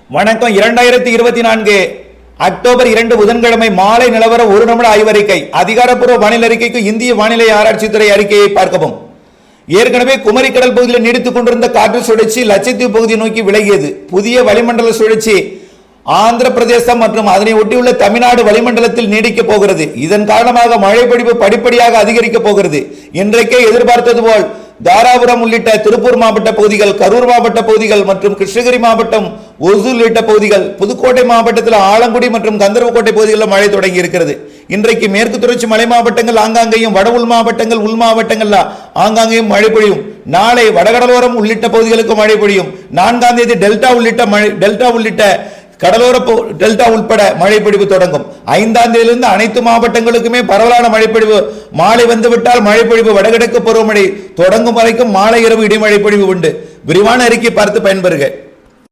வணக்கம். 2024 அக்டோபர் 2 புதன்கிழமை மாலை நிலவர ஒரு நிமிட ஆய்வறிக்கை. அதிகாரப்பூர்வ வானிலை அறிக்கைக்கு இந்திய வானிலை ஆராய்ச்சித்துறை அறிக்கையை பார்க்கவும். ஏற்கனவே குமரி கடல் பகுதியில் நீடித்துக் கொண்டிருந்த காற்று சுழற்சி லட்சத்தீவு பகுதியை நோக்கி விலகியது. புதிய வளிமண்டல சுழற்சி ஆந்திர பிரதேசம் மற்றும் அதனை ஒட்டியுள்ள தமிழ்நாடு வளிமண்டலத்தில் நீடிக்கப் போகிறது. இதன் காரணமாக மழை பொழிவு படிப்படியாக அதிகரிக்கப் போகிறது. இன்றைக்கே எதிர்பார்த்தது போல் தாராபுரம் உள்ளிட்ட திருப்பூர் மாவட்ட பகுதிகள், கரூர் மாவட்ட பகுதிகள் மற்றும் கிருஷ்ணகிரி மாவட்டம் ஒசூர் உள்ளிட்ட பகுதிகள், புதுக்கோட்டை மாவட்டத்தில் ஆலங்குடி மற்றும் கந்தர்வக்கோட்டை பகுதிகளில் மழை தொடங்கி இருக்கிறது. இன்றைக்கு மேற்கு தொடர்ச்சி மலை மாவட்டங்கள் ஆங்காங்கேயும், வட உள் மாவட்டங்கள், உள் மாவட்டங்கள் ஆங்காங்கேயும் மழை பொழியும். நாளை வடகடலோரம் உள்ளிட்ட பகுதிகளுக்கு மழை பொழியும். 4ஆம் தேதி டெல்டா உள்ளிட்ட கடலோர டெல்டா உட்பட மழைப்பொழிவு தொடங்கும். 5ஆம் தேதியிலிருந்து அனைத்து மாவட்டங்களுக்குமே பரவலான மழைப்பொழிவு. மாலை வந்துவிட்டால் மழைப்பொழிவு வடகிழக்கு பருவமழை தொடங்கும் வரைக்கும் மாலை இரவு இடிமழை பொழிவு உண்டு. விரிவான அறிக்கை பார்த்து பயன்பெறுக.